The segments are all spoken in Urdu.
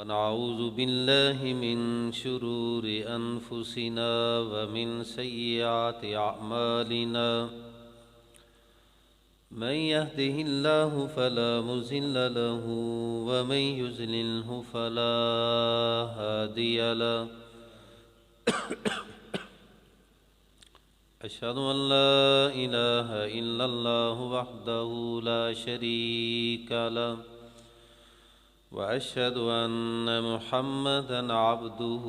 ونعوذ بالله من شرور أنفسنا ومن سيئات أعمالنا من يهده الله فلا مضل له ومن يضلله فلا هادي له أشهد أن لا إله إلا الله وحده لا شريك له وأشهد أن محمدًا عبده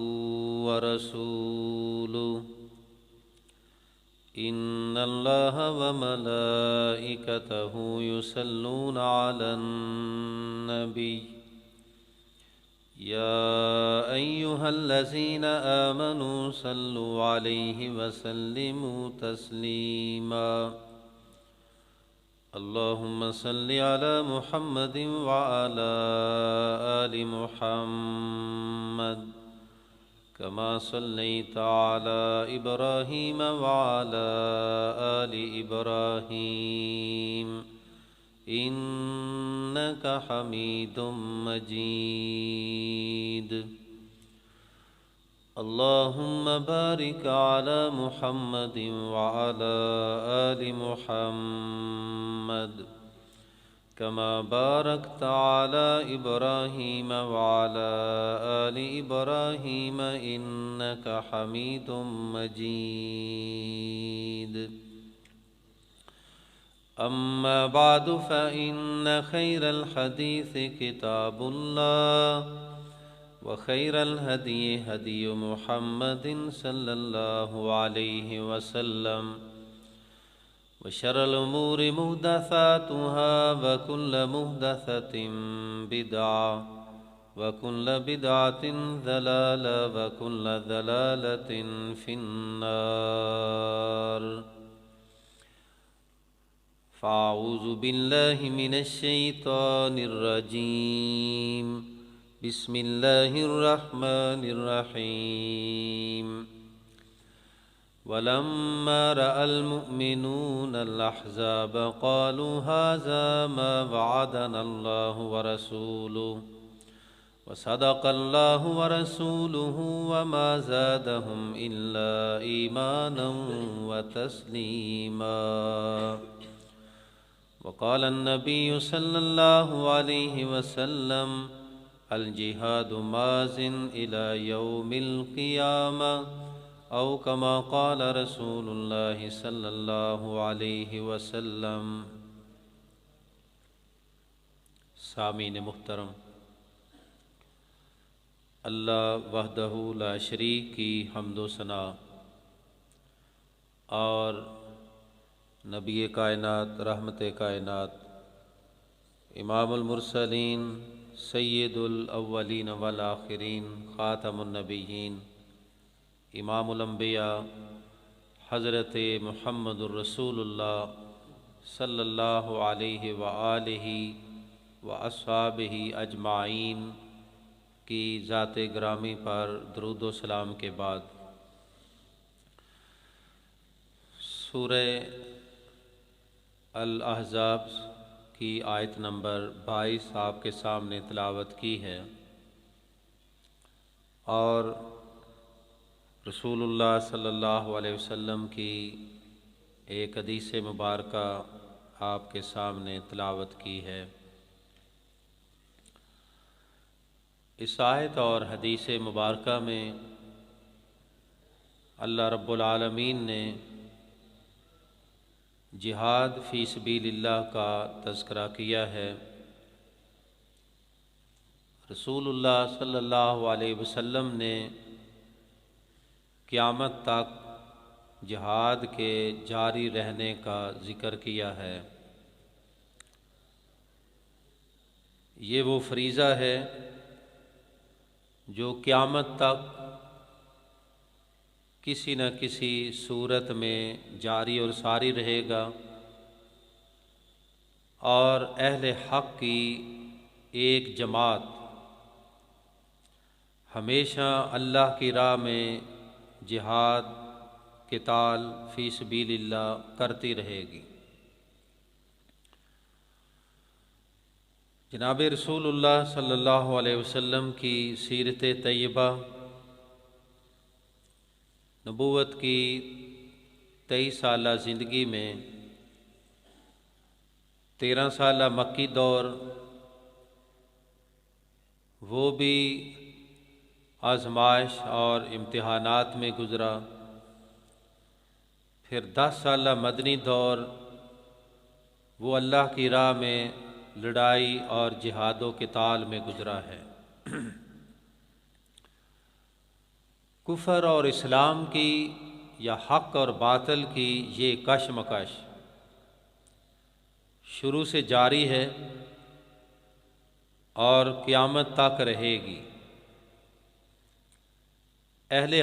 ورسوله إن الله وملائكته يصلون على النبي يا أيها الذين آمنوا صلوا عليه وسلموا تسليما اللهم صل على محمد وعلى آل محمد كما صليت على إبراهيم وعلى آل إبراهيم إنك حميد مجيد اللهم بارك على محمد وعلى آل محمد كما باركت على إبراهيم وعلى آل إبراهيم إنك حميد مجيد أما بعد فإن خير الحديث كتاب الله وخير الهدي هدي محمد صلى الله عليه وسلم وشر الأمور محدثاتها وكل محدثة بدعة وكل بدعة ضلالة وكل ضلالة في النار فأعوذ بالله من الشيطان الرجيم بسم الله الرحمن الرحيم ولما رأى المؤمنون الأحزاب قالوا هذا ما وعدنا الله ورسوله وصدق الله ورسوله وما زادهم إلا إيمانا وتسليما وقال النبي صلى الله عليه وسلم الجهاد ماضٍ إلى يوم القيامة أو كما قال رسول الله صلى الله عليه وسلم سامعین محترم، اللہ وحدہ لا شریک کی حمد و ثنا اور نبی کائنات رحمت کائنات امام المرسلین سید الاولین والآخرین خاتم النبیین امام الانبیاء حضرت محمد الرسول اللہ صلی اللہ علیہ وآلہ واصحابہ اجمعین کی ذات گرامی پر درود و سلام کے بعد سورہ الاحزاب کی آیت نمبر 22 آپ کے سامنے تلاوت کی ہے، اور رسول اللہ صلی اللہ علیہ وسلم کی ایک حدیث مبارکہ آپ کے سامنے تلاوت کی ہے۔ اس آیت اور حدیث مبارکہ میں اللہ رب العالمین نے جہاد فی سبیل اللہ کا تذکرہ کیا ہے۔ رسول اللہ صلی اللہ علیہ وسلم نے قیامت تک جہاد کے جاری رہنے کا ذکر کیا ہے۔ یہ وہ فریضہ ہے جو قیامت تک کسی نہ کسی صورت میں جاری اور ساری رہے گا، اور اہل حق کی ایک جماعت ہمیشہ اللہ کی راہ میں جہاد قتال فی سبیل اللہ کرتی رہے گی۔ جناب رسول اللہ صلی اللہ علیہ وسلم کی سیرت طیبہ، نبوت کی 23 سالہ زندگی میں 13 سالہ مکی دور وہ بھی آزمائش اور امتحانات میں گزرا، پھر 10 سالہ مدنی دور وہ اللہ کی راہ میں لڑائی اور جہاد و قتال میں گزرا ہے۔ کفر اور اسلام کی یا حق اور باطل کی یہ کشمکش شروع سے جاری ہے اور قیامت تک رہے گی۔ اہل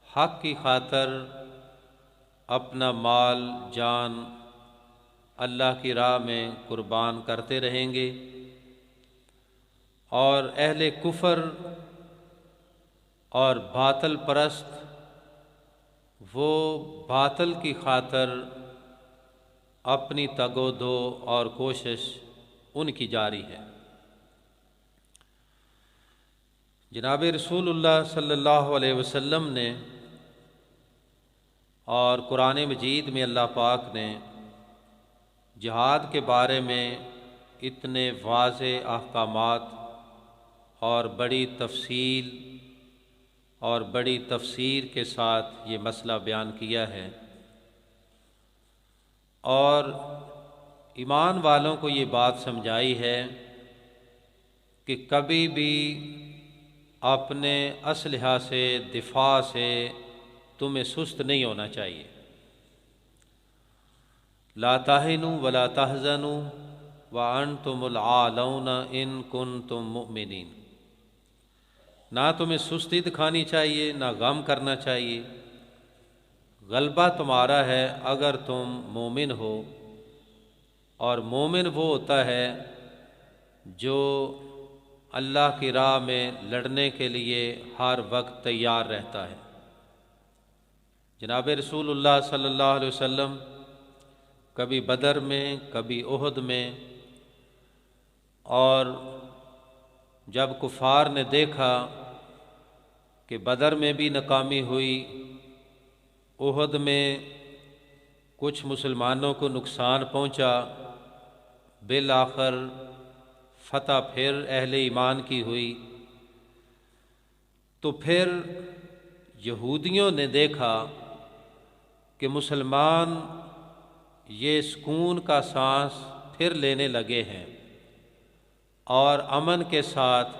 حق کی خاطر اپنا مال جان اللہ کی راہ میں قربان کرتے رہیں گے، اور اہل کفر اور باطل پرست وہ باطل کی خاطر اپنی تگ و دو اور کوشش ان کی جاری ہے۔ جناب رسول اللہ صلی اللہ علیہ وسلم نے اور قرآن مجید میں اللہ پاک نے جہاد کے بارے میں اتنے واضح احکامات اور بڑی تفصیل اور بڑی تفسیر کے ساتھ یہ مسئلہ بیان کیا ہے، اور ایمان والوں کو یہ بات سمجھائی ہے کہ کبھی بھی اپنے اسلحہ سے دفاع سے تمہیں سست نہیں ہونا چاہیے۔ لا تہنوا ولا تحزنوا وانتم العالون ان کنتم مؤمنین، نہ تمہیں سستی دکھانی چاہیے نہ غم کرنا چاہیے، غلبہ تمہارا ہے اگر تم مومن ہو، اور مومن وہ ہوتا ہے جو اللہ کی راہ میں لڑنے کے لیے ہر وقت تیار رہتا ہے۔ جناب رسول اللہ صلی اللہ علیہ وسلم کبھی بدر میں کبھی احد میں، اور جب کفار نے دیکھا کہ بدر میں بھی ناکامی ہوئی، احد میں کچھ مسلمانوں کو نقصان پہنچا، بالآخر فتح پھر اہل ایمان کی ہوئی، تو پھر یہودیوں نے دیکھا کہ مسلمان یہ سکون کا سانس پھر لینے لگے ہیں اور امن کے ساتھ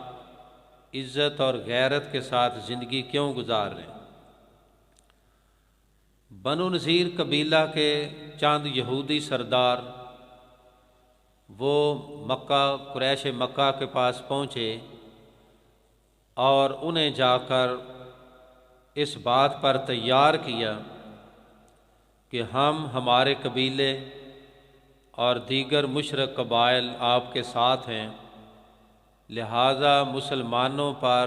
عزت اور غیرت کے ساتھ زندگی کیوں گزار رہے ہیں۔ بنو نذیر قبیلہ کے چند یہودی سردار وہ قریش مکہ کے پاس پہنچے اور انہیں جا کر اس بات پر تیار کیا کہ ہمارے قبیلے اور دیگر مشرک قبائل آپ کے ساتھ ہیں، لہذا مسلمانوں پر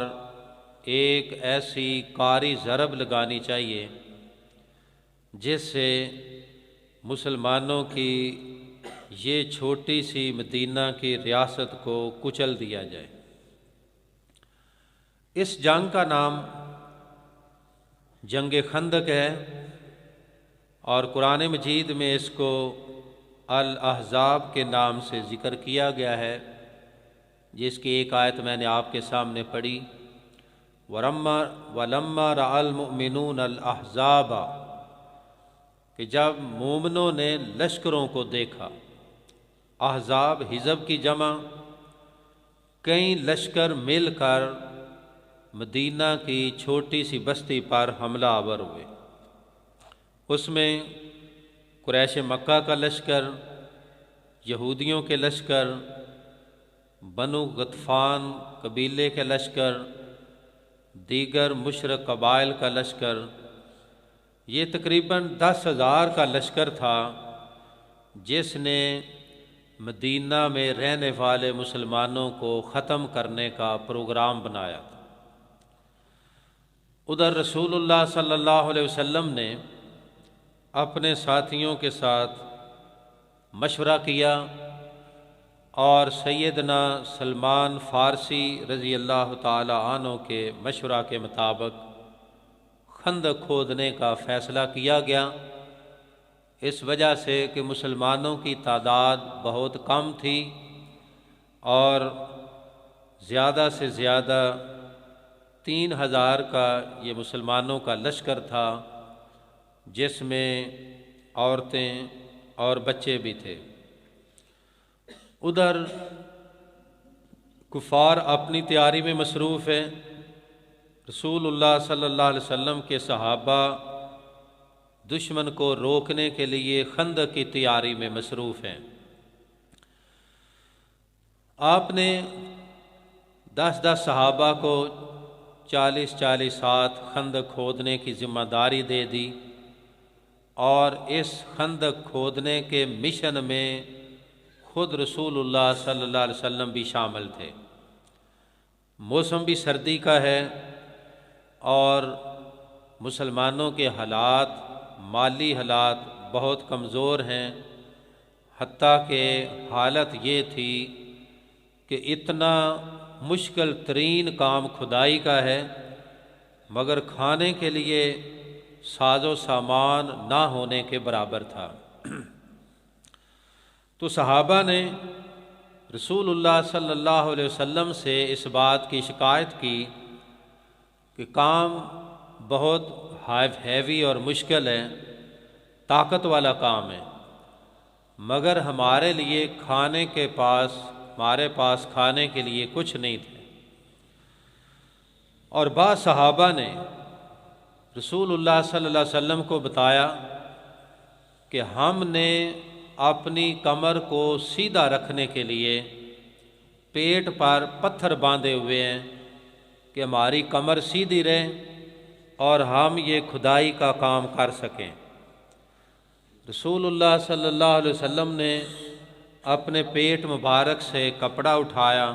ایک ایسی کاری ضرب لگانی چاہیے جس سے مسلمانوں کی یہ چھوٹی سی مدینہ کی ریاست کو کچل دیا جائے۔ اس جنگ کا نام جنگ خندق ہے، اور قرآن مجید میں اس کو الاحزاب کے نام سے ذکر کیا گیا ہے، جس کی ایک آیت میں نے آپ کے سامنے پڑھی، وَلَمَّا رَأَى الْمُؤْمِنُونَ الْأَحْزَابَ، کہ جب مومنوں نے لشکروں کو دیکھا۔ احزاب حزب کی جمع، کئی لشکر مل کر مدینہ کی چھوٹی سی بستی پر حملہ آور ہوئے۔ اس میں قریش مکہ کا لشکر، یہودیوں کے لشکر، بنو غطفان قبیلے کے لشکر، دیگر مشرک قبائل کا لشکر، یہ تقریباً 10,000 کا لشکر تھا جس نے مدینہ میں رہنے والے مسلمانوں کو ختم کرنے کا پروگرام بنایا تھا۔ ادھر رسول اللہ صلی اللہ علیہ وسلم نے اپنے ساتھیوں کے ساتھ مشورہ کیا اور سیدنا سلمان فارسی رضی اللہ تعالی عنہ کے مشورہ کے مطابق خندق کھودنے کا فیصلہ کیا گیا، اس وجہ سے کہ مسلمانوں کی تعداد بہت کم تھی اور زیادہ سے زیادہ 3000 کا یہ مسلمانوں کا لشکر تھا، جس میں عورتیں اور بچے بھی تھے۔ ادھر کفار اپنی تیاری میں مصروف ہیں، رسول اللہ صلی اللہ علیہ وسلم کے صحابہ دشمن کو روکنے کے لیے خندق کی تیاری میں مصروف ہیں۔ آپ نے 10 صحابہ کو 40 ہاتھ خندق کھودنے کی ذمہ داری دے دی، اور اس خندق کھودنے کے مشن میں خود رسول اللہ صلی اللہ علیہ وسلم بھی شامل تھے۔ موسم بھی سردی کا ہے اور مسلمانوں کے حالات، مالی حالات بہت کمزور ہیں، حتیٰ کہ حالت یہ تھی کہ اتنا مشکل ترین کام کھدائی کا ہے، مگر کھانے کے لیے ساز و سامان نہ ہونے کے برابر تھا۔ تو صحابہ نے رسول اللہ صلی اللہ علیہ وسلم سے اس بات کی شکایت کی کہ کام بہت ہیوی اور مشکل ہے، طاقت والا کام ہے، مگر ہمارے پاس کھانے کے لیے کچھ نہیں تھے۔ اور بعض صحابہ نے رسول اللہ صلی اللہ علیہ وسلم کو بتایا کہ ہم نے اپنی کمر کو سیدھا رکھنے کے لیے پیٹ پر پتھر باندھے ہوئے ہیں کہ ہماری کمر سیدھی رہے اور ہم یہ کھدائی کا کام کر سکیں۔ رسول اللہ صلی اللہ علیہ وسلم نے اپنے پیٹ مبارک سے کپڑا اٹھایا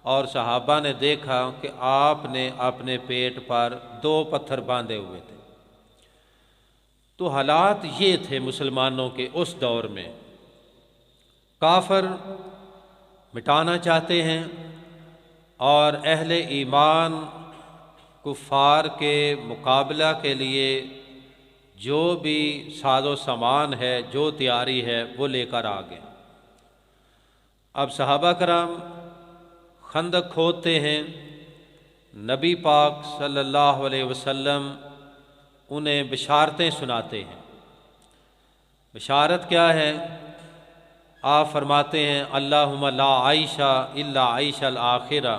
اور صحابہ نے دیکھا کہ آپ نے اپنے پیٹ پر 2 پتھر باندھے ہوئے تھے۔ تو حالات یہ تھے مسلمانوں کے اس دور میں۔ کافر مٹانا چاہتے ہیں اور اہل ایمان کفار کے مقابلہ کے لیے جو بھی ساز و سامان ہے، جو تیاری ہے، وہ لے کر آ گئے۔ اب صحابہ کرام خندق کھودتے ہیں، نبی پاک صلی اللہ علیہ وسلم انہیں بشارتیں سناتے ہیں۔ بشارت کیا ہے؟ آپ فرماتے ہیں اللہم لا عیش الا عیش الآخرہ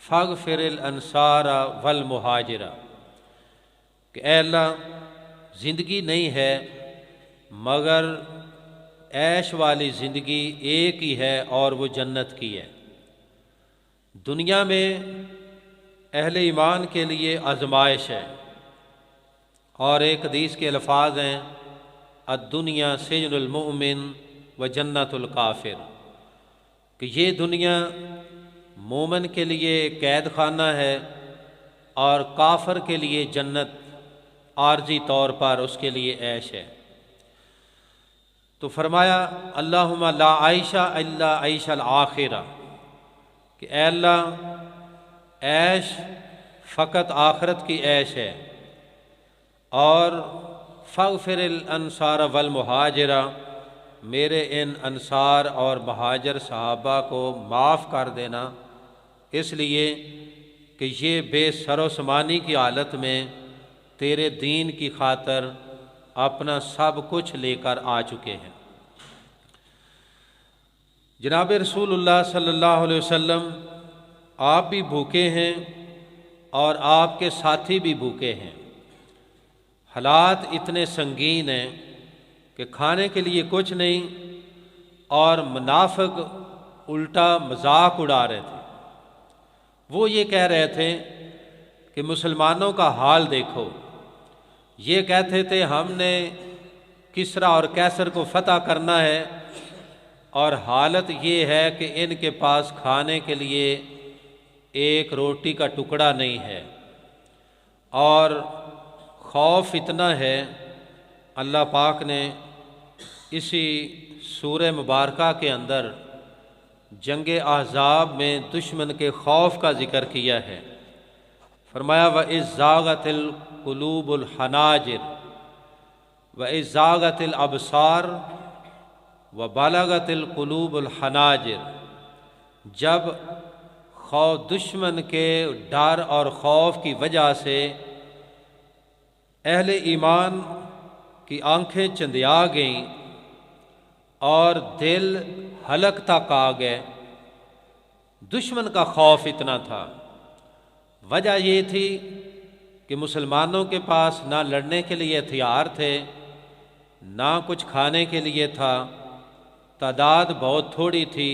فاغفر الانصار والمہاجرہ، کہ اے اللہ زندگی نہیں ہے مگر عیش والی زندگی ایک ہی ہے اور وہ جنت کی ہے۔ دنیا میں اہل ایمان کے لیے آزمائش ہے، اور ایک حدیث کے الفاظ ہیں الدنیا سجن المؤمن و جنت الکافر، کہ یہ دنیا مومن کے لیے قید خانہ ہے اور کافر کے لیے جنت عارضی طور پر اس کے لیے عیش ہے۔ تو فرمایا اللہم لا عیش الا عیش الآخرہ، کہ اے اللہ عیش فقط آخرت کی عیش ہے، اور فاغفر الانصار والمہاجرہ، میرے ان انصار اور مہاجر صحابہ کو معاف کر دینا، اس لیے کہ یہ بے سر و سامانی کی حالت میں تیرے دین کی خاطر اپنا سب کچھ لے کر آ چکے ہیں۔ جناب رسول اللہ صلی اللہ علیہ وسلم آپ بھی بھوکے ہیں اور آپ کے ساتھی بھی بھوکے ہیں، حالات اتنے سنگین ہیں کہ کھانے کے لیے کچھ نہیں، اور منافق الٹا مذاق اڑا رہے تھے۔ وہ یہ کہہ رہے تھے کہ مسلمانوں کا حال دیکھو، یہ کہتے تھے ہم نے کسریٰ اور قیصر کو فتح کرنا ہے، اور حالت یہ ہے کہ ان کے پاس کھانے کے لیے ایک روٹی کا ٹکڑا نہیں ہے، اور خوف اتنا ہے۔ اللہ پاک نے اسی سورہ مبارکہ کے اندر جنگ احزاب میں دشمن کے خوف کا ذکر کیا ہے۔ فرمایا وَإِذْ زَاغَتِ الْقُلُوبُ الْحَنَاجِرَ وَإِذْ زَاغَتِ الْأَبْصَارُ وَبَلَغَتِ الْقُلُوبُ الْحَنَاجِرَ، جب دشمن کے ڈر اور خوف کی وجہ سے اہل ایمان کی آنکھیں چندیا گئیں اور دل حلق تک آ گئے، دشمن کا خوف اتنا تھا۔ وجہ یہ تھی کہ مسلمانوں کے پاس نہ لڑنے کے لیے ہتھیار تھے، نہ کچھ کھانے کے لیے تھا، تعداد بہت تھوڑی تھی،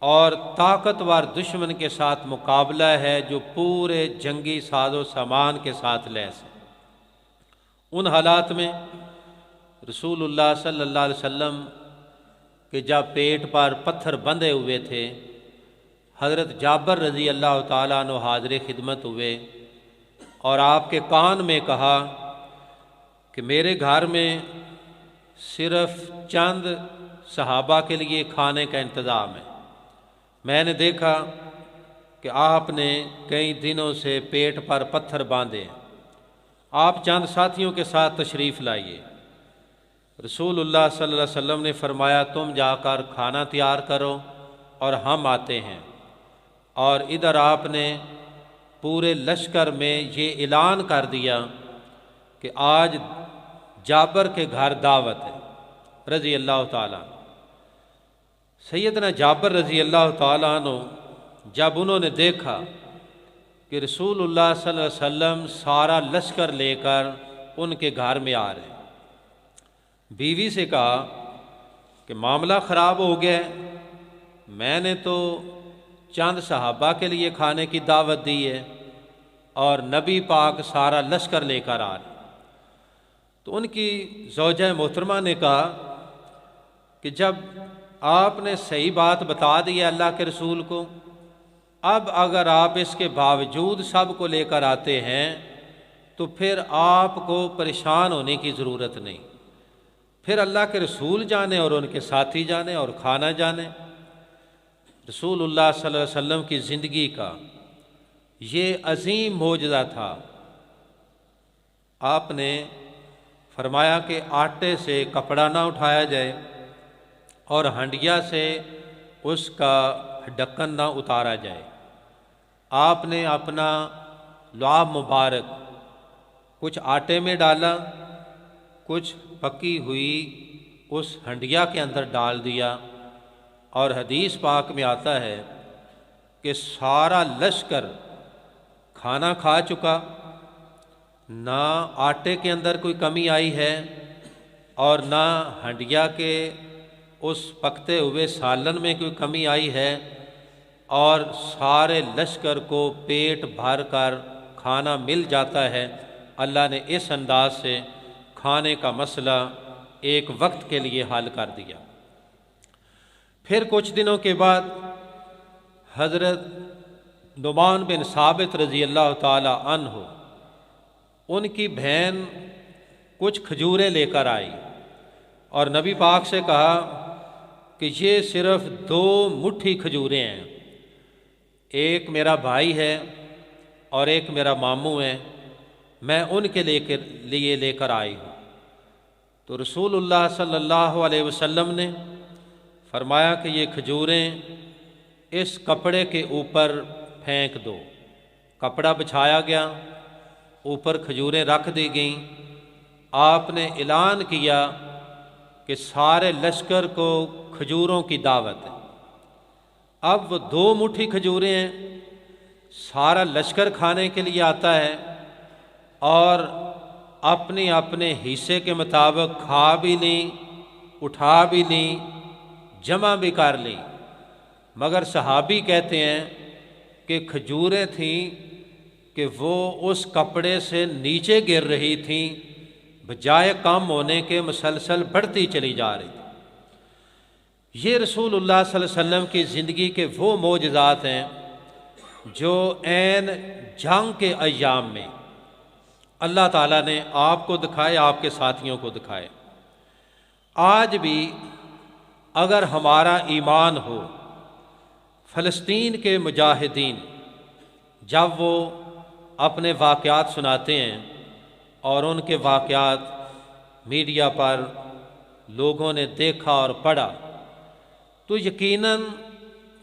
اور طاقتور دشمن کے ساتھ مقابلہ ہے جو پورے جنگی ساز و سامان کے ساتھ لیس ہے۔ ان حالات میں رسول اللہ صلی اللہ علیہ وسلم کے جب پیٹ پر پتھر بندھے ہوئے تھے، حضرت جابر رضی اللہ تعالیٰ عنہ حاضر خدمت ہوئے اور آپ کے کان میں کہا کہ میرے گھر میں صرف چند صحابہ کے لیے کھانے کا انتظام ہے، میں نے دیکھا کہ آپ نے کئی دنوں سے پیٹ پر پتھر باندھے ہیں، آپ چند ساتھیوں کے ساتھ تشریف لائیے۔ رسول اللہ صلی اللہ علیہ وسلم نے فرمایا تم جا کر کھانا تیار کرو اور ہم آتے ہیں، اور ادھر آپ نے پورے لشکر میں یہ اعلان کر دیا کہ آج جابر کے گھر دعوت ہے رضی اللہ تعالیٰ۔ سیدنا جابر رضی اللہ تعالیٰ عنہ جب انہوں نے دیکھا کہ رسول اللہ صلی اللہ علیہ وسلم سارا لشکر لے کر ان کے گھر میں آ رہے ہیں، بیوی سے کہا کہ معاملہ خراب ہو گیا ہے، میں نے تو چند صحابہ کے لیے کھانے کی دعوت دی ہے اور نبی پاک سارا لشکر لے کر آ رہے۔ تو ان کی زوجہ محترمہ نے کہا کہ جب آپ نے صحیح بات بتا دی ہے اللہ کے رسول کو، اب اگر آپ اس کے باوجود سب کو لے کر آتے ہیں تو پھر آپ کو پریشان ہونے کی ضرورت نہیں، پھر اللہ کے رسول جانے اور ان کے ساتھی جانے اور کھانا جانے۔ رسول اللہ صلی اللہ علیہ وسلم کی زندگی کا یہ عظیم معجزہ تھا۔ آپ نے فرمایا کہ آٹے سے کپڑا نہ اٹھایا جائے اور ہنڈیا سے اس کا ڈھکن نہ اتارا جائے۔ آپ نے اپنا لعاب مبارک کچھ آٹے میں ڈالا، کچھ پکی ہوئی اس ہنڈیا کے اندر ڈال دیا، اور حدیث پاک میں آتا ہے کہ سارا لشکر کھانا کھا چکا، نہ آٹے کے اندر کوئی کمی آئی ہے اور نہ ہنڈیا کے اس پکتے ہوئے سالن میں کوئی کمی آئی ہے، اور سارے لشکر کو پیٹ بھر کر کھانا مل جاتا ہے۔ اللہ نے اس انداز سے کھانے کا مسئلہ ایک وقت کے لیے حل کر دیا۔ پھر کچھ دنوں کے بعد حضرت نعمان بن ثابت رضی اللہ تعالی عنہ، ان کی بہن کچھ کھجوریں لے کر آئی اور نبی پاک سے کہا کہ یہ صرف 2 مٹھی کھجوریں ہیں، ایک میرا بھائی ہے اور ایک میرا ماموں ہے، میں ان کے لیے لے کر آئی ہوں۔ تو رسول اللہ صلی اللہ علیہ وسلم نے فرمایا کہ یہ کھجوریں اس کپڑے کے اوپر پھینک دو۔ کپڑا بچھایا گیا، اوپر کھجوریں رکھ دی گئیں۔ آپ نے اعلان کیا کہ سارے لشکر کو کھجوروں کی دعوت ہے۔ اب وہ 2 مٹھی کھجوریں ہیں، سارا لشکر کھانے کے لیے آتا ہے اور اپنے اپنے حصے کے مطابق کھا بھی لیں، اٹھا بھی لیں، جمع بھی کر لیں، مگر صحابی کہتے ہیں کہ کھجوریں تھیں کہ وہ اس کپڑے سے نیچے گر رہی تھیں، بجائے کم ہونے کے مسلسل بڑھتی چلی جا رہی تھی۔ یہ رسول اللہ صلی اللہ علیہ وسلم کی زندگی کے وہ معجزات ہیں جو عین جنگ کے ایام میں اللہ تعالیٰ نے آپ کو دکھائے، آپ کے ساتھیوں کو دکھائے۔ آج بھی اگر ہمارا ایمان ہو، فلسطین کے مجاہدین جب وہ اپنے واقعات سناتے ہیں اور ان کے واقعات میڈیا پر لوگوں نے دیکھا اور پڑھا، تو یقیناً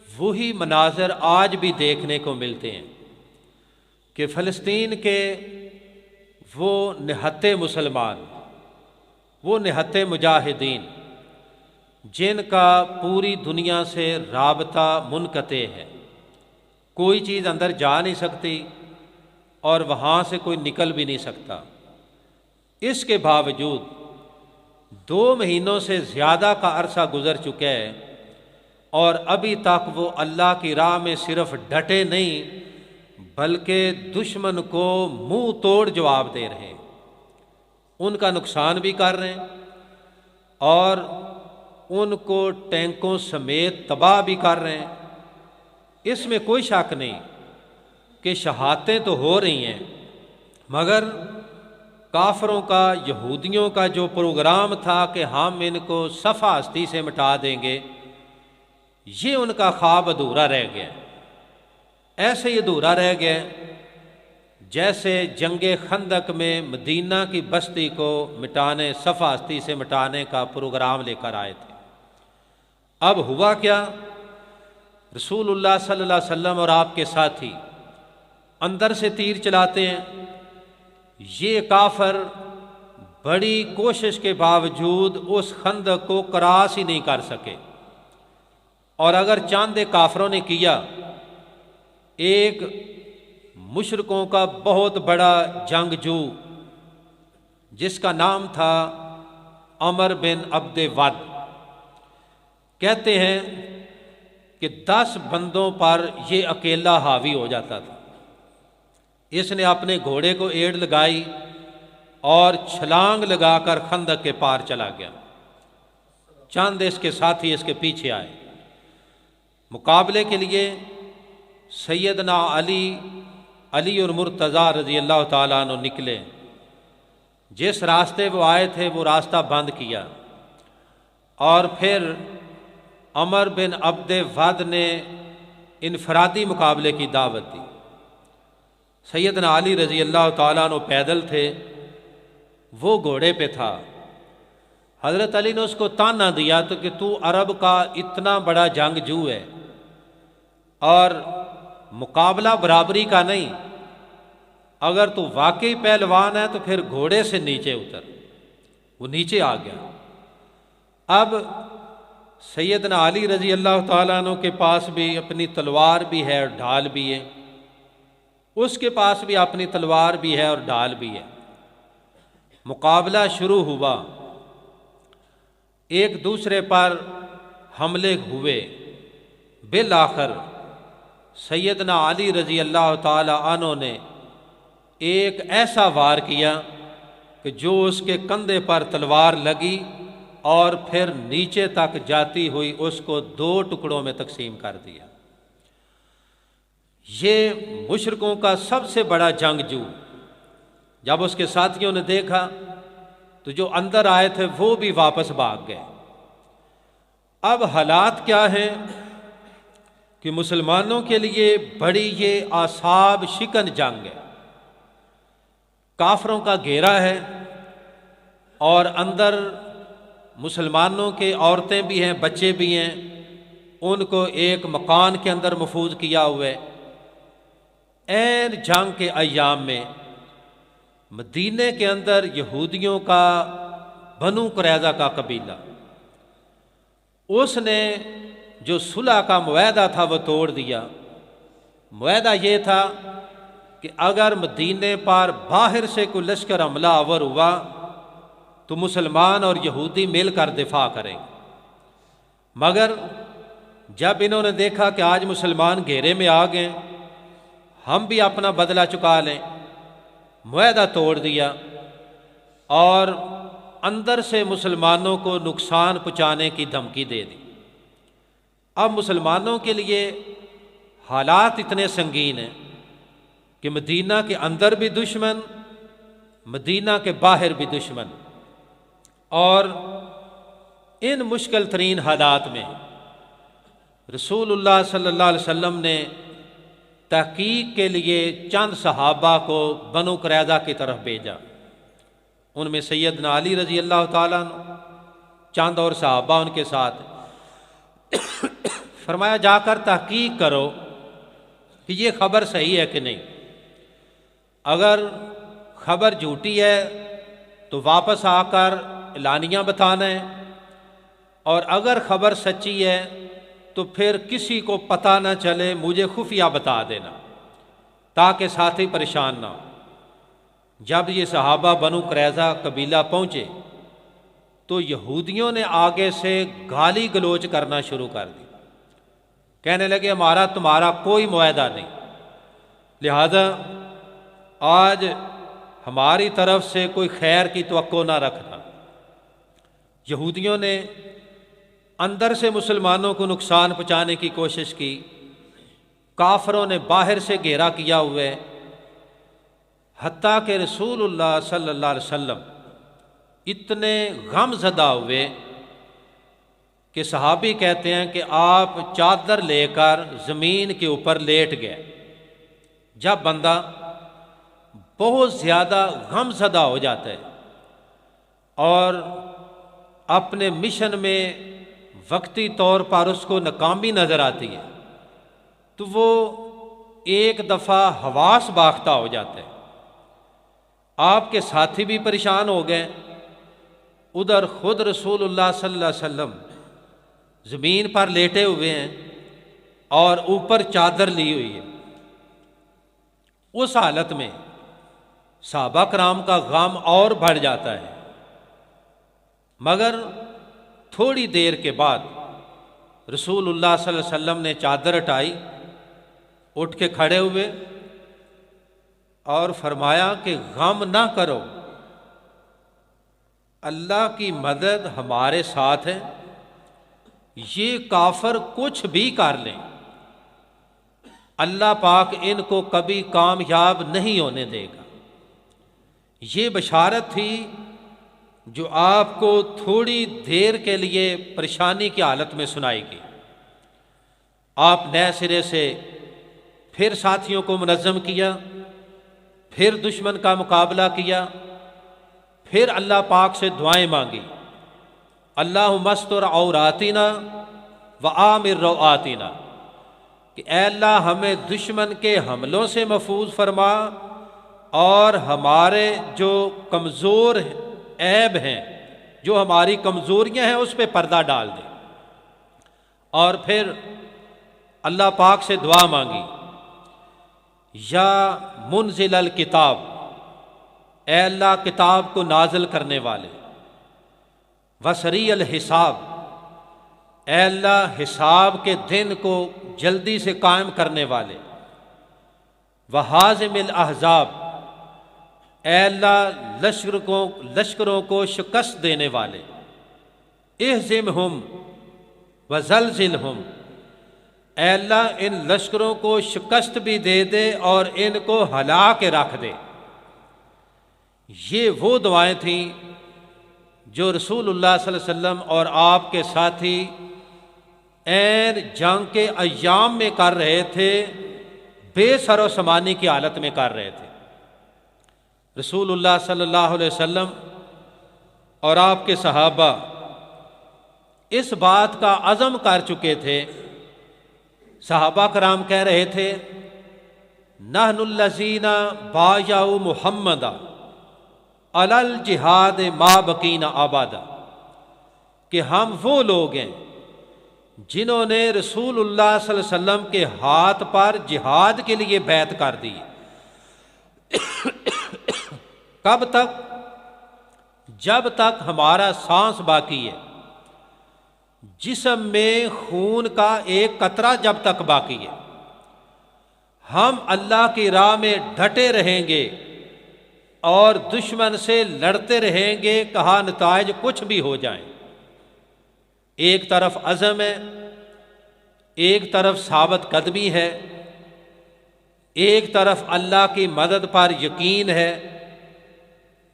وہی مناظر آج بھی دیکھنے کو ملتے ہیں کہ فلسطین کے وہ نہتے مسلمان، وہ نہتے مجاہدین جن کا پوری دنیا سے رابطہ منقطع ہے، کوئی چیز اندر جا نہیں سکتی اور وہاں سے کوئی نکل بھی نہیں سکتا، اس کے باوجود 2 مہینوں سے زیادہ کا عرصہ گزر چکا ہے اور ابھی تک وہ اللہ کی راہ میں صرف ڈٹے نہیں بلکہ دشمن کو منہ توڑ جواب دے رہے ہیں، ان کا نقصان بھی کر رہے ہیں اور ان کو ٹینکوں سمیت تباہ بھی کر رہے ہیں۔ اس میں کوئی شک نہیں کہ شہادتیں تو ہو رہی ہیں، مگر کافروں کا، یہودیوں کا جو پروگرام تھا کہ ہم ان کو صفحہ ہستی سے مٹا دیں گے، یہ ان کا خواب ادھورا رہ گیا، ایسے ہی ادھورا رہ گیا جیسے جنگ خندق میں مدینہ کی بستی کو مٹانے، صفحہ ہستی سے مٹانے کا پروگرام لے کر آئے تھے۔ اب ہوا کیا؟ رسول اللہ صلی اللہ علیہ وسلم اور آپ کے ساتھی اندر سے تیر چلاتے ہیں، یہ کافر بڑی کوشش کے باوجود اس خندق کو کراس ہی نہیں کر سکے، اور اگر چاند کافروں نے کیا، ایک مشرکوں کا بہت بڑا جنگجو جس کا نام تھا عمر بن عبد ود، کہتے ہیں کہ 10 بندوں پر یہ اکیلا حاوی ہو جاتا تھا۔ اس نے اپنے گھوڑے کو ایڑ لگائی اور چھلانگ لگا کر خندق کے پار چلا گیا، چند اس کے ساتھی اس کے پیچھے آئے۔ مقابلے کے لیے سیدنا علی اور مرتضیٰ رضی اللہ تعالیٰ عنہ نکلے، جس راستے وہ آئے تھے وہ راستہ بند کیا، اور پھر عمر بن عبد ود نے انفرادی مقابلے کی دعوت دی۔ سیدنا علی رضی اللہ تعالیٰ عنہ پیدل تھے، وہ گھوڑے پہ تھا۔ حضرت علی نے اس کو تانا دیا تو کہ تو عرب کا اتنا بڑا جنگجو ہے اور مقابلہ برابری کا نہیں، اگر تو واقعی پہلوان ہے تو پھر گھوڑے سے نیچے اتر۔ وہ نیچے آ گیا۔ اب سیدنا علی رضی اللہ تعالیٰ عنہ کے پاس بھی اپنی تلوار بھی ہے اور ڈھال بھی ہے، اس کے پاس بھی اپنی تلوار بھی ہے اور ڈھال بھی ہے۔ مقابلہ شروع ہوا، ایک دوسرے پر حملے ہوئے، بالآخر سیدنا علی رضی اللہ تعالی عنہ نے ایک ایسا وار کیا کہ جو اس کے کندھے پر تلوار لگی اور پھر نیچے تک جاتی ہوئی اس کو 2 ٹکڑوں میں تقسیم کر دیا۔ یہ مشرکوں کا سب سے بڑا جنگجو جب اس کے ساتھیوں نے دیکھا تو جو اندر آئے تھے وہ بھی واپس بھاگ گئے۔ اب حالات کیا ہیں کہ مسلمانوں کے لیے بڑی یہ اعصاب شکن جنگ ہے، کافروں کا گھیرا ہے اور اندر مسلمانوں کے عورتیں بھی ہیں، بچے بھی ہیں، ان کو ایک مکان کے اندر محفوظ کیا ہوا ہے۔ عین جنگ کے ایام میں مدینے کے اندر یہودیوں کا بنو قریظہ کا قبیلہ، اس نے جو صلح کا معاہدہ تھا وہ توڑ دیا۔ معاہدہ یہ تھا کہ اگر مدینے پر باہر سے کوئی لشکر حملہ آور ہوا تو مسلمان اور یہودی مل کر دفاع کریں گے، مگر جب انہوں نے دیکھا کہ آج مسلمان گھیرے میں آ گئے، ہم بھی اپنا بدلہ چکا لیں، معاہدہ توڑ دیا اور اندر سے مسلمانوں کو نقصان پہنچانے کی دھمکی دے دی۔ اب مسلمانوں کے لیے حالات اتنے سنگین ہیں کہ مدینہ کے اندر بھی دشمن، مدینہ کے باہر بھی دشمن، اور ان مشکل ترین حالات میں رسول اللہ صلی اللہ علیہ وسلم نے تحقیق کے لیے چند صحابہ کو بنو قریظہ کی طرف بھیجا. ان میں سیدنا علی رضی اللہ تعالیٰ عنہ، چند اور صحابہ ان کے ساتھ. فرمایا جا کر تحقیق کرو کہ یہ خبر صحیح ہے کہ نہیں. اگر خبر جھوٹی ہے تو واپس آ کر اعلانیہ بتانا ہے، اور اگر خبر سچی ہے تو پھر کسی کو پتہ نہ چلے، مجھے خفیہ بتا دینا تاکہ ساتھی پریشان نہ ہو. جب یہ صحابہ بنو قریظہ قبیلہ پہنچے تو یہودیوں نے آگے سے گالی گلوچ کرنا شروع کر دی. کہنے لگے ہمارا تمہارا کوئی معاہدہ نہیں، لہذا آج ہماری طرف سے کوئی خیر کی توقع نہ رکھنا. یہودیوں نے اندر سے مسلمانوں کو نقصان پہنچانے کی کوشش کی. کافروں نے باہر سے گھیرا کیا ہوئے، حتیٰ کہ رسول اللہ صلی اللہ علیہ وسلم اتنے غم زدہ ہوئے کہ صحابی کہتے ہیں کہ آپ چادر لے کر زمین کے اوپر لیٹ گئے. جب بندہ بہت زیادہ غم زدہ ہو جاتا ہے اور اپنے مشن میں وقتی طور پر اس کو ناکامی نظر آتی ہے تو وہ ایک دفعہ حواس باختہ ہو جاتا ہے. آپ کے ساتھی بھی پریشان ہو گئے، ادھر خود رسول اللہ صلی اللہ علیہ وسلم زمین پر لیٹے ہوئے ہیں اور اوپر چادر لی ہوئی ہے. اس حالت میں صحابہ کرام کا غم اور بڑھ جاتا ہے. مگر تھوڑی دیر کے بعد رسول اللہ صلی اللہ علیہ وسلم نے چادر ہٹائی، اٹھ کے کھڑے ہوئے اور فرمایا کہ غم نہ کرو، اللہ کی مدد ہمارے ساتھ ہے. یہ کافر کچھ بھی کر لیں، اللہ پاک ان کو کبھی کامیاب نہیں ہونے دے گا. یہ بشارت تھی جو آپ کو تھوڑی دیر کے لیے پریشانی کی حالت میں سنائی گئی. آپ نئے سرے سے پھر ساتھیوں کو منظم کیا، پھر دشمن کا مقابلہ کیا، پھر اللہ پاک سے دعائیں مانگی. اللہم استر عوراتنا وآمن روآتنا، کہ اے اللہ ہمیں دشمن کے حملوں سے محفوظ فرما اور ہمارے جو کمزور عیب ہیں، جو ہماری کمزوریاں ہیں، اس پہ پردہ ڈال دے. اور پھر اللہ پاک سے دعا مانگی، یا منزل الکتاب، اے اللہ کتاب کو نازل کرنے والے، وسری الحساب، اے اللہ حساب کے دن کو جلدی سے قائم کرنے والے، وحازم الاحزاب، اے اللہ لشکروں کو شکست دینے والے، اہزمہم وزلزلہم، اے اللہ ان لشکروں کو شکست بھی دے دے اور ان کو ہلا کے رکھ دے. یہ وہ دعائیں تھیں جو رسول اللہ صلی اللہ علیہ وسلم اور آپ کے ساتھی عین جنگ کے ایام میں کر رہے تھے، بے سر و سامانی کی حالت میں کر رہے تھے. رسول اللہ صلی اللہ علیہ وسلم اور آپ کے صحابہ اس بات کا عزم کر چکے تھے. صحابہ کرام کہہ رہے تھے، نحن الذین بایعوا محمدا علی الجہاد ما بقینا ابدا، کہ ہم وہ لوگ ہیں جنہوں نے رسول اللہ صلی اللہ علیہ وسلم کے ہاتھ پر جہاد کے لیے بیعت کر دی. کب تک؟ جب تک ہمارا سانس باقی ہے، جسم میں خون کا ایک قطرہ جب تک باقی ہے، ہم اللہ کی راہ میں ڈٹے رہیں گے اور دشمن سے لڑتے رہیں گے، کہا نتائج کچھ بھی ہو جائیں. ایک طرف عزم ہے، ایک طرف ثابت قدمی ہے، ایک طرف اللہ کی مدد پر یقین ہے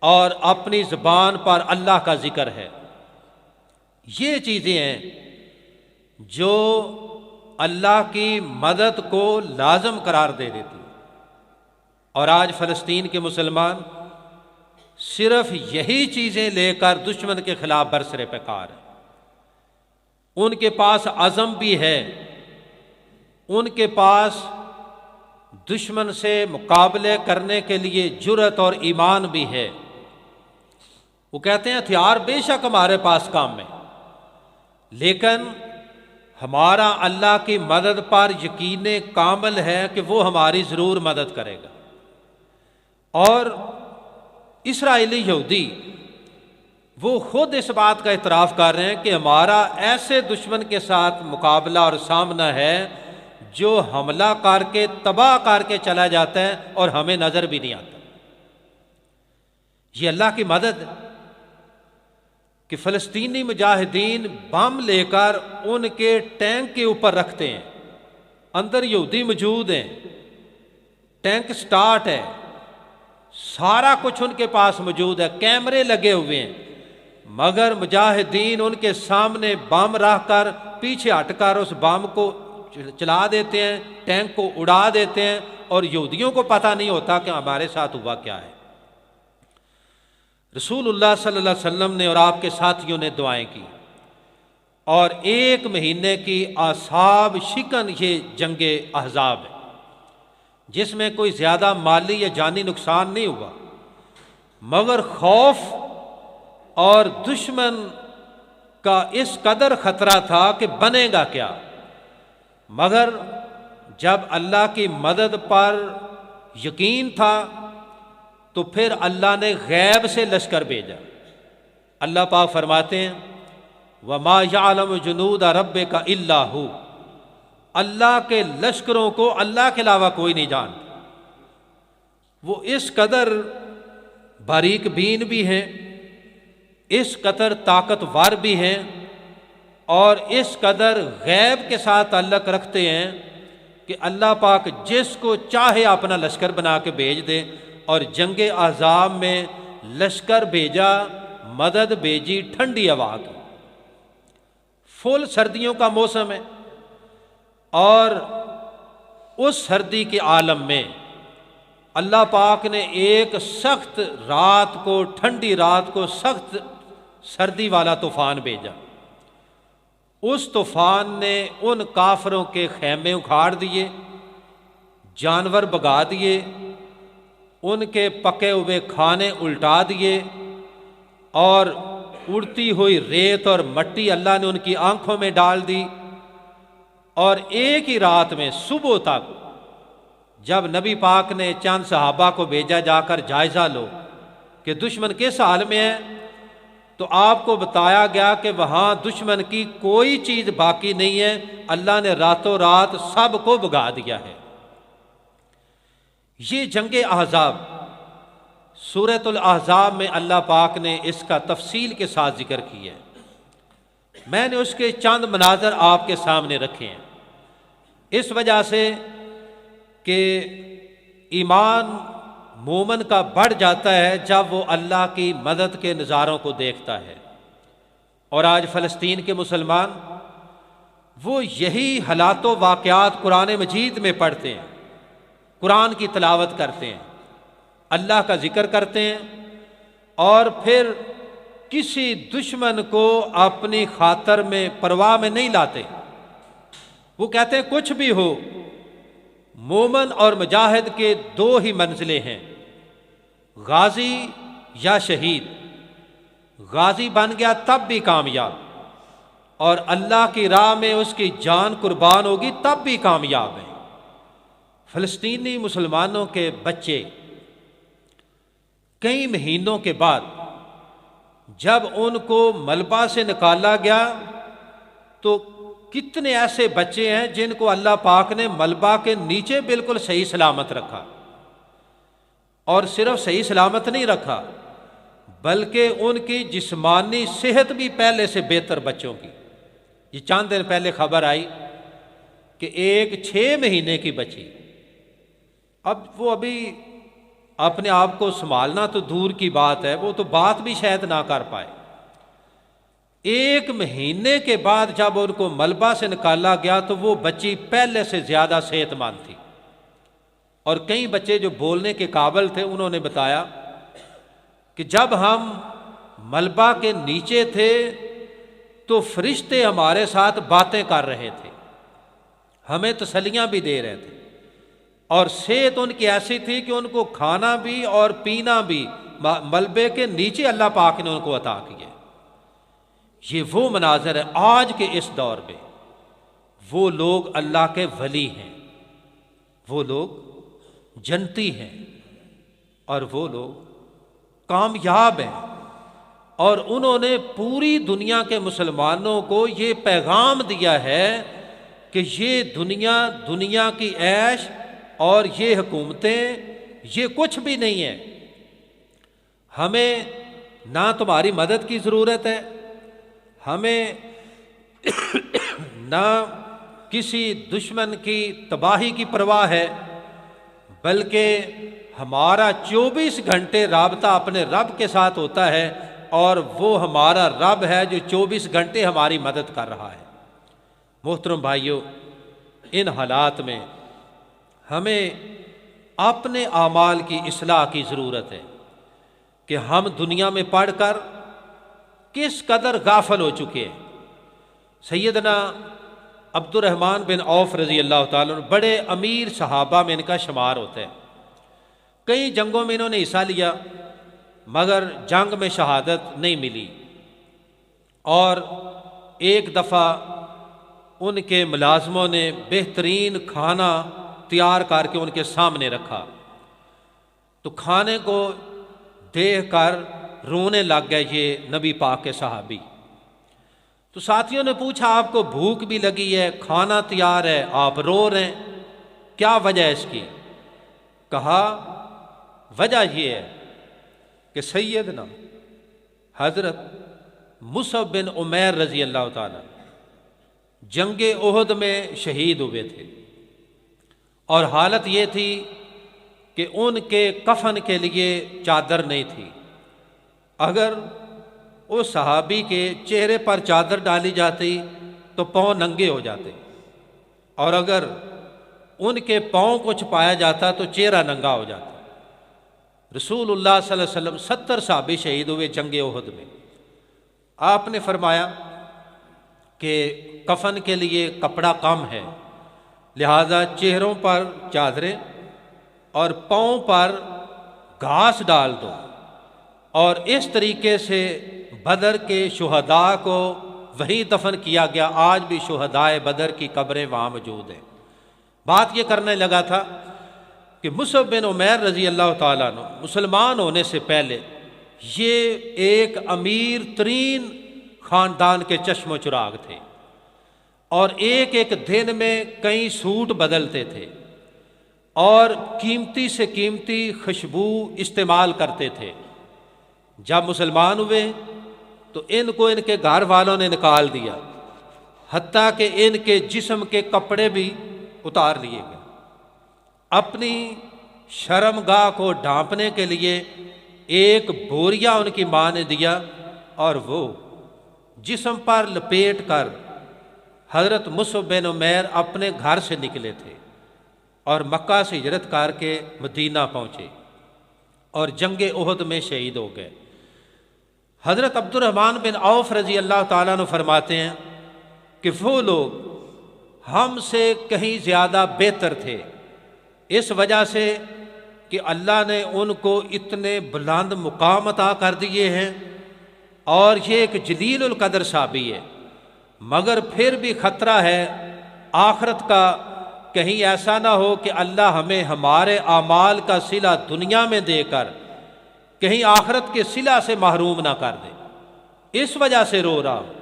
اور اپنی زبان پر اللہ کا ذکر ہے. یہ چیزیں ہیں جو اللہ کی مدد کو لازم قرار دے دیتی. اور آج فلسطین کے مسلمان صرف یہی چیزیں لے کر دشمن کے خلاف برسر پیکار ہیں. ان کے پاس عزم بھی ہے، ان کے پاس دشمن سے مقابلے کرنے کے لیے جرأت اور ایمان بھی ہے. وہ کہتے ہیں ہتھیار بے شک ہمارے پاس کام میں، لیکن ہمارا اللہ کی مدد پر یقین کامل ہے کہ وہ ہماری ضرور مدد کرے گا. اور اسرائیلی یہودی وہ خود اس بات کا اعتراف کر رہے ہیں کہ ہمارا ایسے دشمن کے ساتھ مقابلہ اور سامنا ہے جو حملہ کر کے تباہ کر کے چلا جاتا ہے اور ہمیں نظر بھی نہیں آتا. یہ اللہ کی مدد کہ فلسطینی مجاہدین بم لے کر ان کے ٹینک کے اوپر رکھتے ہیں، اندر یہودی موجود ہیں، ٹینک سٹارٹ ہے، سارا کچھ ان کے پاس موجود ہے، کیمرے لگے ہوئے ہیں، مگر مجاہدین ان کے سامنے بم رکھ کر پیچھے ہٹ کر اس بم کو چلا دیتے ہیں، ٹینک کو اڑا دیتے ہیں، اور یہودیوں کو پتہ نہیں ہوتا کہ ہمارے ساتھ ہوا کیا ہے. رسول اللہ صلی اللہ علیہ وسلم نے اور آپ کے ساتھیوں نے دعائیں کی، اور 1 مہینے کی اعصاب شکن یہ جنگ احزاب ہے، جس میں کوئی زیادہ مالی یا جانی نقصان نہیں ہوا، مگر خوف اور دشمن کا اس قدر خطرہ تھا کہ بنے گا کیا. مگر جب اللہ کی مدد پر یقین تھا تو پھر اللہ نے غیب سے لشکر بھیجا. اللہ پاک فرماتے ہیں وَمَا يَعْلَمُ جُنُودَ رَبِّكَ إِلَّا هُوَ، اللہ کے لشکروں کو اللہ کے علاوہ کوئی نہیں جانتا. وہ اس قدر باریک بین بھی ہیں، اس قدر طاقتور بھی ہیں، اور اس قدر غیب کے ساتھ تعلق رکھتے ہیں کہ اللہ پاک جس کو چاہے اپنا لشکر بنا کے بھیج دے. اور جنگ احزاب میں لشکر بھیجا، مدد بھیجی ٹھنڈی ہوا کی. فل سردیوں کا موسم ہے، اور اس سردی کے عالم میں اللہ پاک نے ایک سخت رات کو، ٹھنڈی رات کو سخت سردی والا طوفان بھیجا. اس طوفان نے ان کافروں کے خیمے اکھاڑ دیے، جانور بھگا دیے، ان کے پکے ہوئے کھانے الٹا دیے، اور اڑتی ہوئی ریت اور مٹی اللہ نے ان کی آنکھوں میں ڈال دی. اور ایک ہی رات میں صبح تک جب نبی پاک نے چند صحابہ کو بھیجا جا کر جائزہ لو کہ دشمن کس حال میں ہے، تو آپ کو بتایا گیا کہ وہاں دشمن کی کوئی چیز باقی نہیں ہے، اللہ نے راتوں رات سب کو بھگا دیا ہے. یہ جنگ احزاب، سورۃ الاحزاب میں اللہ پاک نے اس کا تفصیل کے ساتھ ذکر کیا ہے. میں نے اس کے چند مناظر آپ کے سامنے رکھے ہیں، اس وجہ سے کہ ایمان مومن کا بڑھ جاتا ہے جب وہ اللہ کی مدد کے نظاروں کو دیکھتا ہے. اور آج فلسطین کے مسلمان وہ یہی حالات و واقعات قرآن مجید میں پڑھتے ہیں، قرآن کی تلاوت کرتے ہیں، اللہ کا ذکر کرتے ہیں، اور پھر کسی دشمن کو اپنی خاطر میں پرواہ میں نہیں لاتے. وہ کہتے ہیں کچھ بھی ہو، مومن اور مجاہد کے 2 ہی منزلیں ہیں، غازی یا شہید. غازی بن گیا تب بھی کامیاب، اور اللہ کی راہ میں اس کی جان قربان ہوگی تب بھی کامیاب ہے. فلسطینی مسلمانوں کے بچے کئی مہینوں کے بعد جب ان کو ملبہ سے نکالا گیا تو کتنے ایسے بچے ہیں جن کو اللہ پاک نے ملبہ کے نیچے بالکل صحیح سلامت رکھا. اور صرف صحیح سلامت نہیں رکھا بلکہ ان کی جسمانی صحت بھی پہلے سے بہتر بچوں کی. یہ چند دن پہلے خبر آئی کہ ایک 6 مہینے کی بچی، اب وہ ابھی اپنے آپ کو سنبھالنا تو دور کی بات ہے، وہ تو بات بھی شاید نہ کر پائے. 1 مہینے کے بعد جب ان کو ملبہ سے نکالا گیا تو وہ بچی پہلے سے زیادہ صحت مند تھی، اور کئی بچے جو بولنے کے قابل تھے انہوں نے بتایا کہ جب ہم ملبہ کے نیچے تھے تو فرشتے ہمارے ساتھ باتیں کر رہے تھے، ہمیں تسلیاں بھی دے رہے تھے، اور صحت ان کی ایسی تھی کہ ان کو کھانا بھی اور پینا بھی ملبے کے نیچے اللہ پاک نے ان کو عطا کیا۔ یہ وہ مناظر ہے آج کے اس دور میں، وہ لوگ اللہ کے ولی ہیں، وہ لوگ جنتی ہیں، اور وہ لوگ کامیاب ہیں، اور انہوں نے پوری دنیا کے مسلمانوں کو یہ پیغام دیا ہے کہ یہ دنیا کی عیش اور یہ حکومتیں یہ کچھ بھی نہیں ہے، ہمیں نہ تمہاری مدد کی ضرورت ہے، ہمیں نہ کسی دشمن کی تباہی کی پرواہ ہے، بلکہ ہمارا 24 گھنٹے رابطہ اپنے رب کے ساتھ ہوتا ہے، اور وہ ہمارا رب ہے جو 24 گھنٹے ہماری مدد کر رہا ہے۔ محترم بھائیوں، ان حالات میں ہمیں اپنے اعمال کی اصلاح کی ضرورت ہے کہ ہم دنیا میں پڑھ کر کس قدر غافل ہو چکے ہیں۔ سیدنا عبد الرحمن بن عوف رضی اللہ تعالیٰ عنہ بڑے امیر صحابہ میں ان کا شمار ہوتا ہے، کئی جنگوں میں انہوں نے حصہ لیا مگر جنگ میں شہادت نہیں ملی، اور ایک دفعہ ان کے ملازموں نے بہترین کھانا تیار کر کے ان کے سامنے رکھا، تو کھانے کو دیکھ کر رونے لگ گئے یہ نبی پاک کے صحابی۔ تو ساتھیوں نے پوچھا آپ کو بھوک بھی لگی ہے، کھانا تیار ہے، آپ رو رہے ہیں، کیا وجہ ہے اس کی؟ کہا وجہ یہ ہے کہ سیدنا حضرت مصعب بن عمیر رضی اللہ تعالیٰ جنگ احد میں شہید ہوئے تھے، اور حالت یہ تھی کہ ان کے کفن کے لیے چادر نہیں تھی، اگر اس صحابی کے چہرے پر چادر ڈالی جاتی تو پاؤں ننگے ہو جاتے، اور اگر ان کے پاؤں کو چھپایا جاتا تو چہرہ ننگا ہو جاتا۔ رسول اللہ صلی اللہ علیہ وسلم 70 صحابی شہید ہوئے جنگ احد میں۔ آپ نے فرمایا کہ کفن کے لیے کپڑا کم ہے، لہذا چہروں پر چادریں اور پاؤں پر گھاس ڈال دو، اور اس طریقے سے بدر کے شہداء کو وہیں دفن کیا گیا۔ آج بھی شہدائے بدر کی قبریں وہاں موجود ہیں۔ بات یہ کرنے لگا تھا کہ مصعب بن عمیر رضی اللہ تعالیٰ عنہ مسلمان ہونے سے پہلے یہ ایک امیر ترین خاندان کے چشم و چراغ تھے، اور ایک ایک دن میں کئی سوٹ بدلتے تھے، اور قیمتی سے قیمتی خوشبو استعمال کرتے تھے۔ جب مسلمان ہوئے تو ان کو ان کے گھر والوں نے نکال دیا، حتیٰ کہ ان کے جسم کے کپڑے بھی اتار لیے گئے۔ اپنی شرمگاہ کو ڈھانپنے کے لیے ایک بوریا ان کی ماں نے دیا، اور وہ جسم پر لپیٹ کر حضرت مصعب بن عمیر اپنے گھر سے نکلے تھے، اور مکہ سے ہجرت کر کے مدینہ پہنچے، اور جنگ احد میں شہید ہو گئے۔ حضرت عبد الرحمن بن عوف رضی اللہ تعالیٰ عنہ فرماتے ہیں کہ وہ لوگ ہم سے کہیں زیادہ بہتر تھے، اس وجہ سے کہ اللہ نے ان کو اتنے بلند مقام عطا کر دیے ہیں، اور یہ ایک جلیل القدر صحابی ہے، مگر پھر بھی خطرہ ہے آخرت کا، کہیں ایسا نہ ہو کہ اللہ ہمیں ہمارے اعمال کا صلہ دنیا میں دے کر کہیں آخرت کے صلہ سے محروم نہ کر دے۔ اس وجہ سے رو رہا ہوں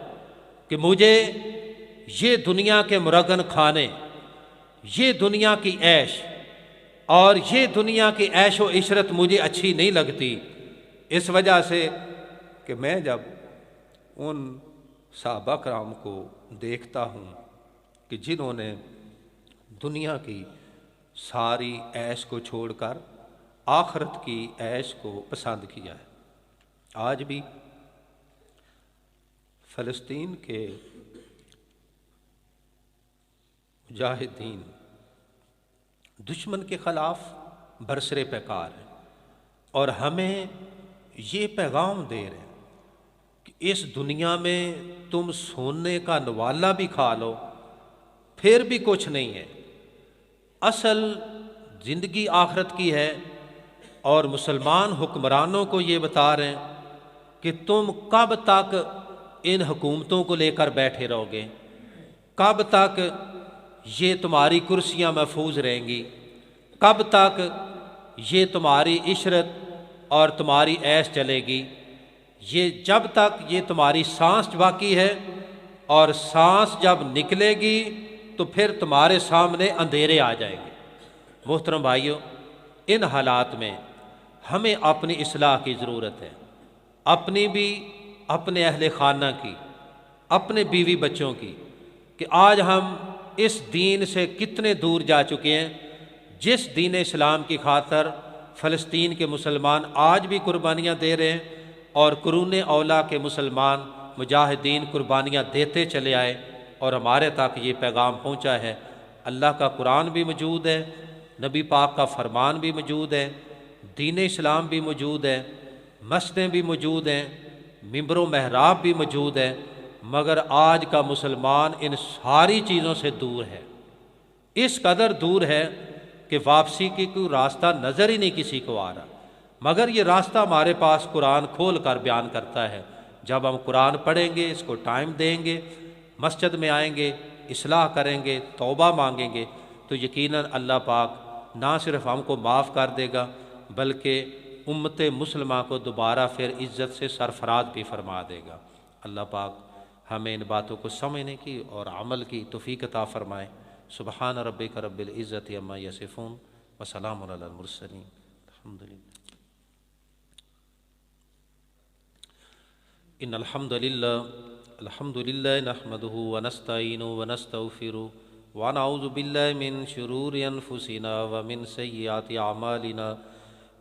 کہ مجھے یہ دنیا کے مرغن کھانے، یہ دنیا کی عیش اور یہ دنیا کی عیش و عشرت مجھے اچھی نہیں لگتی، اس وجہ سے کہ میں جب ان صحابہ کرام کو دیکھتا ہوں کہ جنہوں نے دنیا کی ساری عیش کو چھوڑ کر آخرت کی عیش کو پسند کیا ہے۔ آج بھی فلسطین کے مجاہدین دشمن کے خلاف برسر پیکار ہیں اور ہمیں یہ پیغام دے رہے ہیں کہ اس دنیا میں تم سونے کا نوالا بھی کھا لو پھر بھی کچھ نہیں ہے، اصل زندگی آخرت کی ہے۔ اور مسلمان حکمرانوں کو یہ بتا رہے ہیں کہ تم کب تک ان حکومتوں کو لے کر بیٹھے رہو گے، کب تک یہ تمہاری کرسیاں محفوظ رہیں گی، کب تک یہ تمہاری عشرت اور تمہاری عیش چلے گی، یہ جب تک یہ تمہاری سانس باقی ہے، اور سانس جب نکلے گی تو پھر تمہارے سامنے اندھیرے آ جائیں گے۔ محترم بھائیوں، ان حالات میں ہمیں اپنی اصلاح کی ضرورت ہے، اپنی بھی، اپنے اہل خانہ کی، اپنے بیوی بچوں کی، کہ آج ہم اس دین سے کتنے دور جا چکے ہیں جس دین اسلام کی خاطر فلسطین کے مسلمان آج بھی قربانیاں دے رہے ہیں، اور قرون اولیٰ کے مسلمان مجاہدین قربانیاں دیتے چلے آئے، اور ہمارے تک یہ پیغام پہنچا ہے۔ اللہ کا قرآن بھی موجود ہے، نبی پاک کا فرمان بھی موجود ہے، دین اسلام بھی موجود ہے، مسجدیں بھی موجود ہیں، ممبر و محراب بھی موجود ہے، مگر آج کا مسلمان ان ساری چیزوں سے دور ہے، اس قدر دور ہے کہ واپسی کی کوئی راستہ نظر ہی نہیں کسی کو آ رہا۔ مگر یہ راستہ ہمارے پاس قرآن کھول کر بیان کرتا ہے۔ جب ہم قرآن پڑھیں گے، اس کو ٹائم دیں گے، مسجد میں آئیں گے، اصلاح کریں گے، توبہ مانگیں گے، تو یقیناً اللہ پاک نہ صرف ہم کو معاف کر دے گا بلکہ امت مسلمہ کو دوبارہ پھر عزت سے سرفراز بھی فرما دے گا۔ اللہ پاک ہمیں ان باتوں کو سمجھنے کی اور عمل کی توفیق عطا فرمائے۔ سبحان ربک رب العزت عما یصفون وسلام علی المرسلین الحمدللہ۔ ان الحمد للہ نحمده ونستعینه ونستغفره ونعوذ باللہ من شرور انفسنا ومن سیئات اعمالنا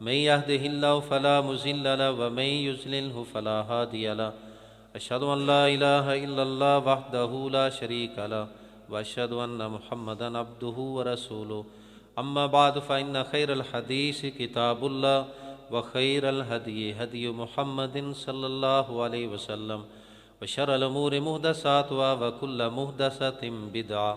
من يهده الله فلا مضل له ومن يضلل فلا هادي له اشهد ان لا اله الا الله وحده لا شريك له واشهد ان محمدا عبده ورسوله اما بعد فان خير الحديث كتاب الله وخير الهدي هدي محمد صلى الله عليه وسلم وشر الامور محدثاتها وكل محدثة بدعة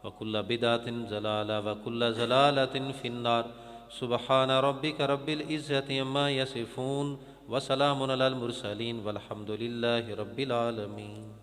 وكل بدعة ضلالة وكل ضلالة في النار۔ سبحان ربك رب العزة عما يصفون وسلام على المرسلين والحمد لله رب العالمين۔